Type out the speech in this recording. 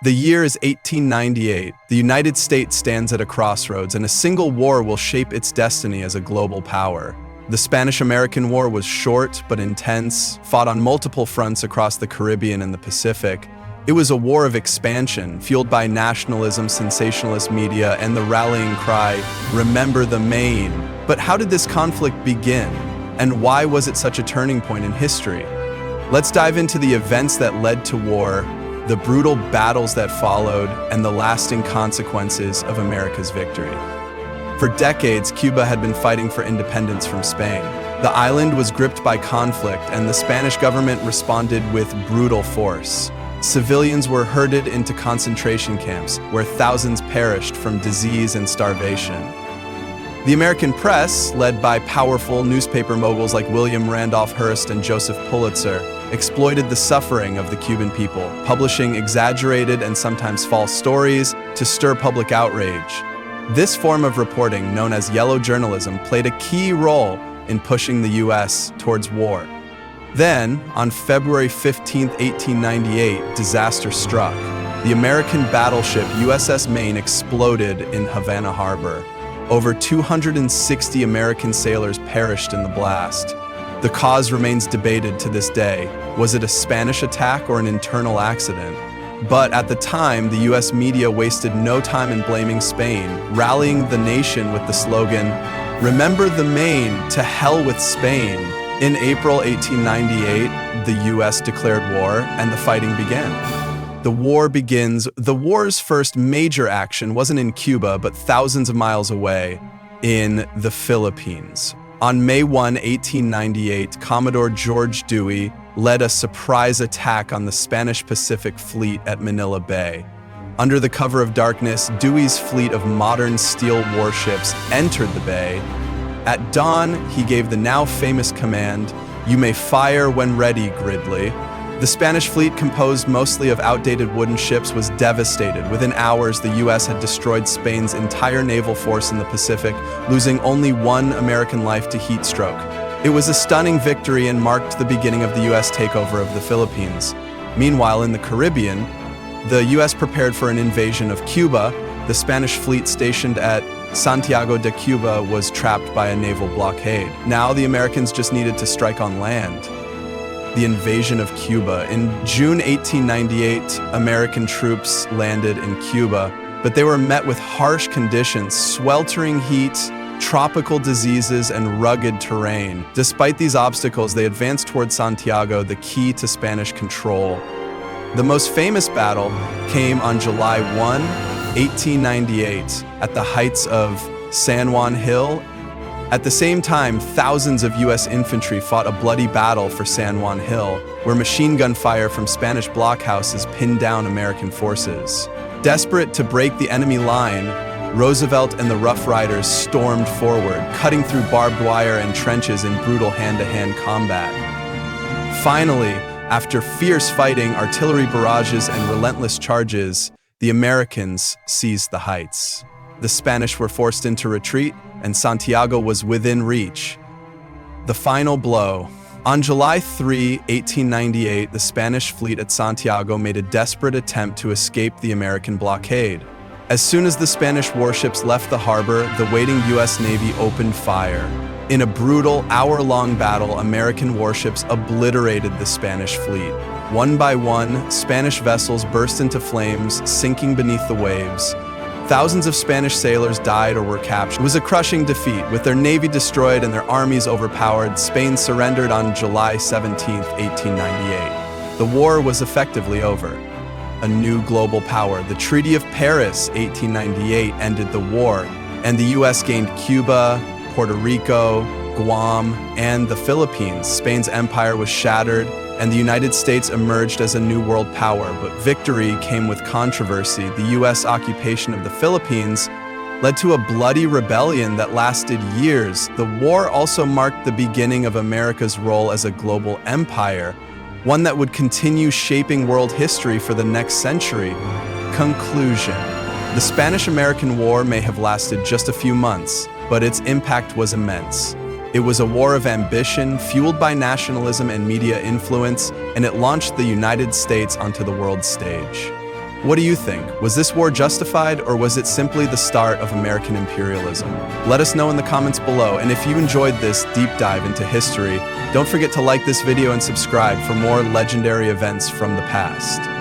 The year is 1898. The United States stands at a crossroads, and a single war will shape its destiny as a global power. The Spanish-American War was short but intense, fought on multiple fronts across the Caribbean and the Pacific. It was a war of expansion, fueled by nationalism, sensationalist media, and the rallying cry, "Remember the Maine." But how did this conflict begin? And why was it such a turning point in history? Let's dive into the events that led to war, the brutal battles that followed, and the lasting consequences of America's victory. For decades, Cuba had been fighting for independence from Spain. The island was gripped by conflict, and the Spanish government responded with brutal force. Civilians were herded into concentration camps, where thousands perished from disease and starvation. The American press, led by powerful newspaper moguls like William Randolph Hearst and Joseph Pulitzer, exploited the suffering of the Cuban people, publishing exaggerated and sometimes false stories to stir public outrage. This form of reporting, known as yellow journalism, played a key role in pushing the U.S. towards war. Then, on February 15, 1898, disaster struck. The American battleship USS Maine exploded in Havana Harbor. Over 260 American sailors perished in the blast. The cause remains debated to this day. Was it a Spanish attack or an internal accident? But at the time, the US media wasted no time in blaming Spain, rallying the nation with the slogan, "Remember the Maine, to hell with Spain." In April 1898, the US declared war and the fighting began. The war begins. The war's first major action wasn't in Cuba, but thousands of miles away in the Philippines. On May 1, 1898, Commodore George Dewey led a surprise attack on the Spanish Pacific Fleet at Manila Bay. Under the cover of darkness, Dewey's fleet of modern steel warships entered the bay. At dawn, he gave the now famous command, "You may fire when ready, Gridley." The Spanish fleet, composed mostly of outdated wooden ships, was devastated. Within hours, the U.S. had destroyed Spain's entire naval force in the Pacific, losing only one American life to heat stroke. It was a stunning victory and marked the beginning of the U.S. takeover of the Philippines. Meanwhile, in the Caribbean, the U.S. prepared for an invasion of Cuba. The Spanish fleet stationed at Santiago de Cuba was trapped by a naval blockade. Now the Americans just needed to strike on land. The invasion of Cuba. In June 1898, American troops landed in Cuba, but they were met with harsh conditions, sweltering heat, tropical diseases, and rugged terrain. Despite these obstacles, they advanced toward Santiago, the key to Spanish control. The most famous battle came on July 1, 1898, at the heights of San Juan Hill. At the same time, thousands of U.S. infantry fought a bloody battle for San Juan Hill, where machine gun fire from Spanish blockhouses pinned down American forces. Desperate to break the enemy line, Roosevelt and the Rough Riders stormed forward, cutting through barbed wire and trenches in brutal hand-to-hand combat. Finally, after fierce fighting, artillery barrages, and relentless charges, the Americans seized the heights. The Spanish were forced into retreat, and Santiago was within reach. The final blow. On July 3, 1898, the Spanish fleet at Santiago made a desperate attempt to escape the American blockade. As soon as the Spanish warships left the harbor, the waiting U.S. Navy opened fire. In a brutal, hour-long battle, American warships obliterated the Spanish fleet. One by one, Spanish vessels burst into flames, sinking beneath the waves. Thousands of Spanish sailors died or were captured. It was a crushing defeat. With their navy destroyed and their armies overpowered, Spain surrendered on July 17, 1898. The war was effectively over. A new global power. The Treaty of Paris, 1898, ended the war, and the U.S. gained Cuba, Puerto Rico, Guam, and the Philippines. Spain's empire was shattered, and the United States emerged as a new world power. But victory came with controversy. The U.S. occupation of the Philippines led to a bloody rebellion that lasted years. The war also marked the beginning of America's role as a global empire, one that would continue shaping world history for the next century. Conclusion. The Spanish-American War may have lasted just a few months, but its impact was immense. It was a war of ambition, fueled by nationalism and media influence, and it launched the United States onto the world stage. What do you think? Was this war justified, or was it simply the start of American imperialism? Let us know in the comments below, and if you enjoyed this deep dive into history, don't forget to like this video and subscribe for more legendary events from the past.